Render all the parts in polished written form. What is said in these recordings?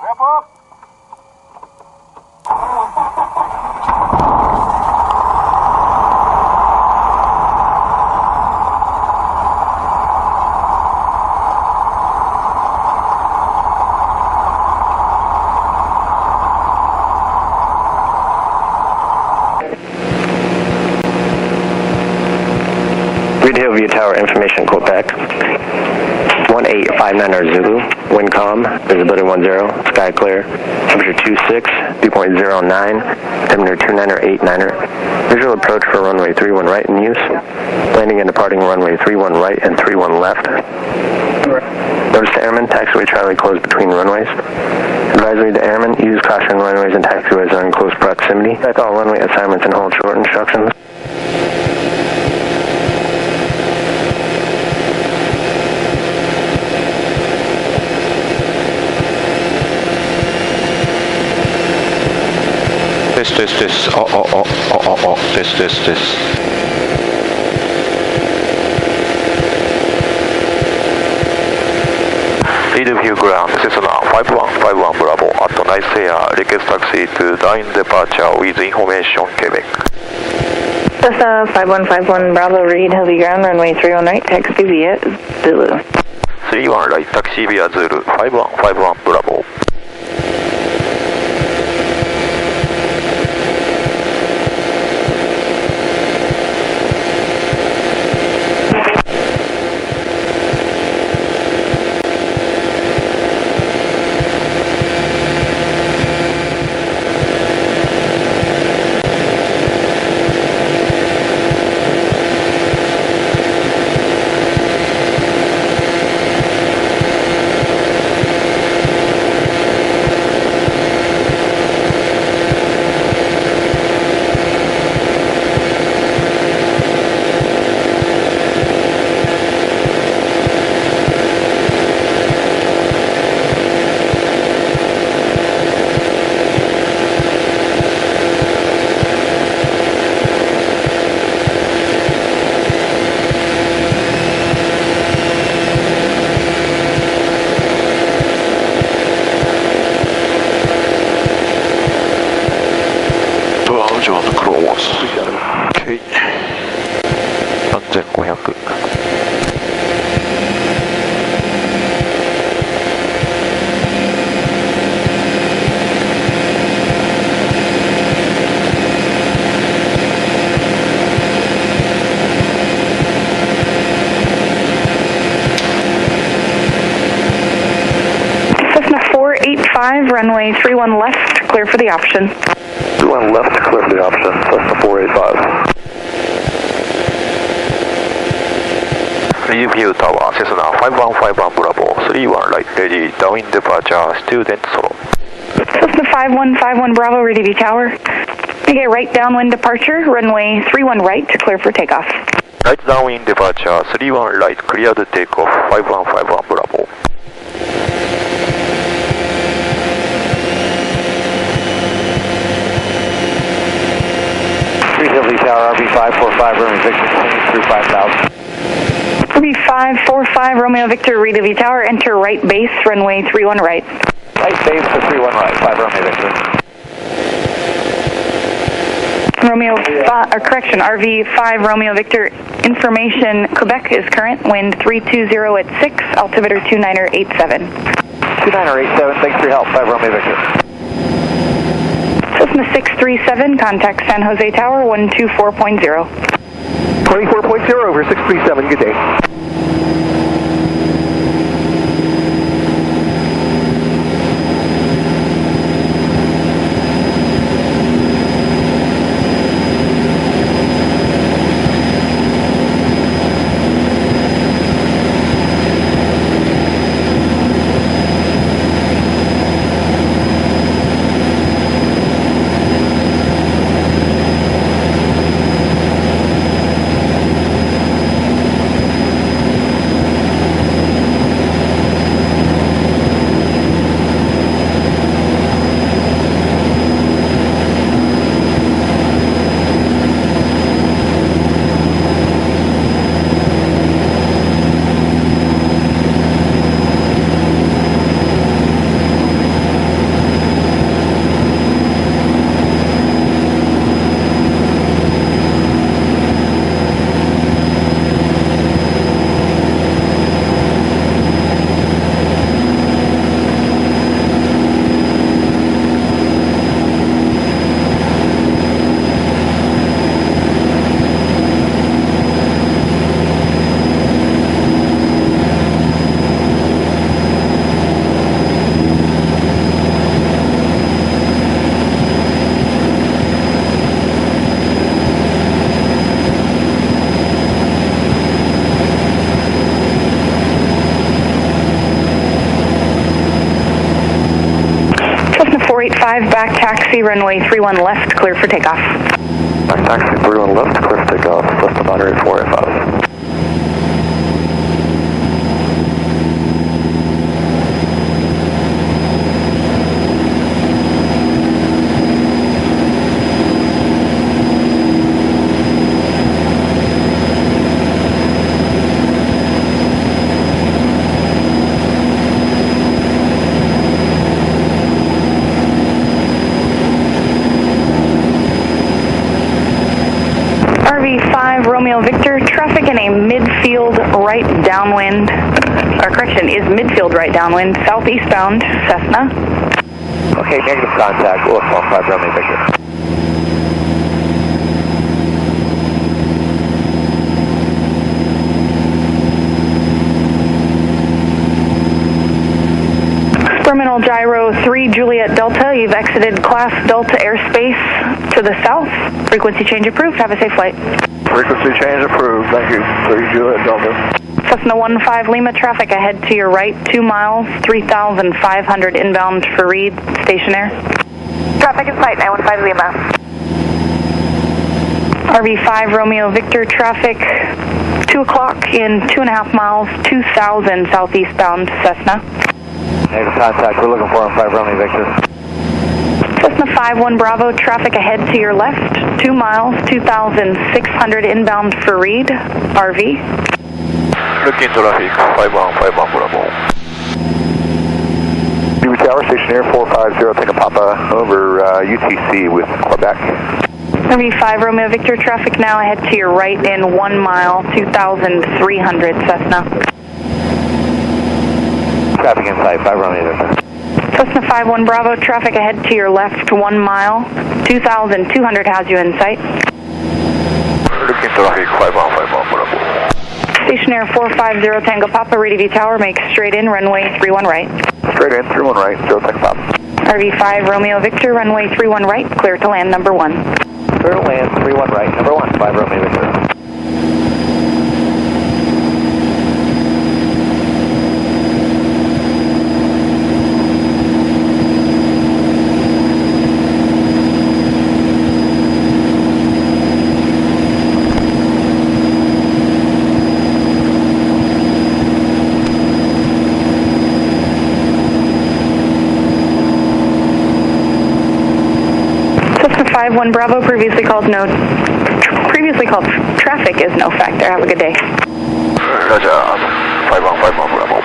Wrap up. Radio View Tower information, Quebec. 1859 Zulu, wind calm, visibility 10, sky clear, temperature 26, dew point 09, altimeter 2989er, visual approach for runway 31 right in use, landing and departing runway 31 right and 31 left. Notice to airmen, taxiway Charlie closed between runways. Advisory to airmen, use caution runways and taxiways are in close proximity. That's all runway assignments and hold short instructions. This. This. View ground, Cessna 5151 Bravo at nice air, request taxi to line departure with information, Quebec. Cessna 5151 Bravo, read heavy ground, runway 31 right, taxi via Zulu. 31 right, taxi via Zulu, 5151 Bravo. On the cross. Okay. 3500. Cessna 485, runway 31 left, clear for the option. 31 left, clear for the option, Cessna 485. View Tower, Cessna 5151 Bravo, 31 right, ready, down departure, student solo. Cessna 5151 Bravo, ready to tower. Okay, right downwind departure, runway 31 right, clear for takeoff. Right downwind departure, 31 right, clear to takeoff, 5151 Bravo. Heavy Tower, RV545, Romeo Victor, through 5000. RV545, Romeo Victor, read V Tower, enter right base, runway 31 right. Right base to 31 right, 5 Romeo Victor. RV5 Romeo Victor, information, Quebec is current, wind 320 at 6, altimeter 2987. 2987, thanks for your help, 5 Romeo Victor. Cessna 637, contact San Jose Tower, 124.0. 24.0 over 637, good day. Back taxi, runway 31 left, clear for takeoff. Back taxi, 31 left, clear for takeoff. Cessna moderate 485. RV5 Romeo Victor, traffic in a midfield right downwind, or correction, is midfield right downwind, southeastbound Cessna. Okay, negative contact, Wolf 15 Romeo Victor. Terminal Gyro 3 Juliet Delta, you've exited Class Delta airspace to the south. Frequency change approved. Have a safe flight. Frequency change approved. Thank you. 3 Juliet Delta. Cessna 15 Lima, traffic ahead to your right, 2 miles, 3,500 inbound for Reed, stationary. Traffic in sight, 915 Lima. RV5 Romeo Victor, traffic 2 o'clock in 2.5 miles, 2,000 southeastbound Cessna. Negative contact, we're looking for him, 5 Romeo Victor. Cessna 51 Bravo, traffic ahead to your left, 2 miles, 2,600 inbound for Reed, RV. Looking traffic, 51 Bravo. UV Tower, station here, 450, Tango Papa, over UTC with Quebec. RV5 Romeo Victor, traffic now ahead to your right in 1 mile, 2,300 Cessna. Traffic inside, 5 Romeo Victor. Cessna 51 Bravo, traffic ahead to your left 1 mile, 2,200 has you in sight. Looking traffic, 51 Bravo. Stationair 450 Tango Papa, Radio Tower, make straight in, runway 31 right. Straight in, 31 right, 0 Tango Papa. RV5 Romeo Victor, runway 31 right, clear to land number 1. Clear to land, 31 right, number 1, 5 Romeo Victor. Cessna 51 Bravo, previously called traffic is no factor. Have a good day. Roger, 51 Bravo.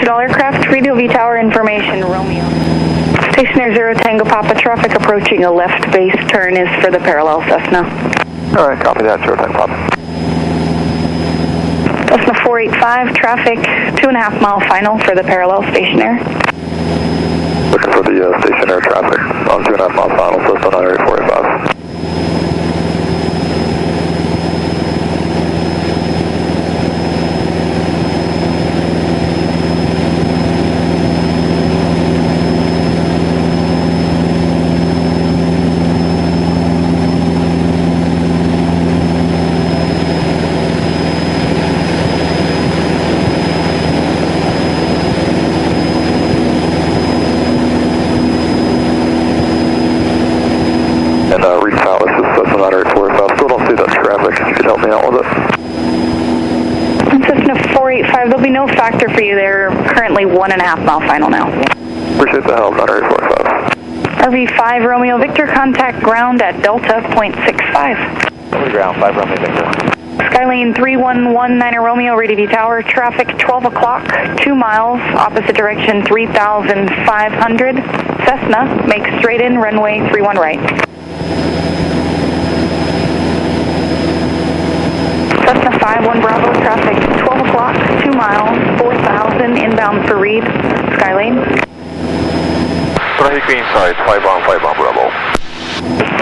Aircraft, Radio V Tower information, Romeo. Stationair 0 Tango Papa, traffic approaching a left base turn is for the parallel Cessna. All right, copy that, 0 Tango Papa. Cessna 485, traffic 2.5 mile final for the parallel stationair. Looking for the stationair traffic on 2.5 mile final, Cessna 945. And Reed Palace is Cessna 945. Still don't see that traffic. If you could help me out with it. Cessna 485, there'll be no factor for you. They're currently 1.5 mile final now. Appreciate the help, 945. RV5 Romeo Victor, contact ground at Delta .65. Ground, 5 Romeo Victor. Skylane 3119 Romeo, Radio V Tower, traffic 12 o'clock, 2 miles, opposite direction 3,500. Cessna, make straight in, runway 31 right. Cessna 51 Bravo, traffic 12 o'clock, 2 miles, 4,000, inbound for Reed, Skylane. Traffic inside, 51 Bravo.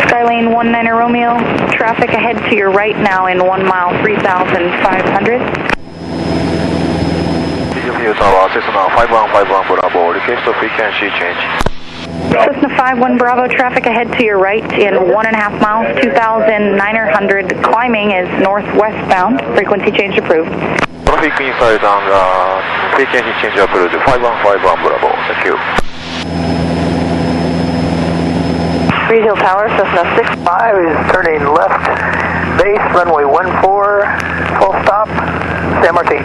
Skylane 19 Romeo, traffic ahead to your right now in 1 mile, 3,500. EW Tower, Cessna 5151 Bravo, request frequency change. Cessna 51 Bravo, traffic ahead to your right in 1.5 miles, 2,900. Climbing is northwestbound. Frequency change approved. Traffic inside and frequency change approved, 5151 Bravo, thank you. Reed Hill Tower, Cessna 65 is turning left, base, runway 14, full stop, San Martin.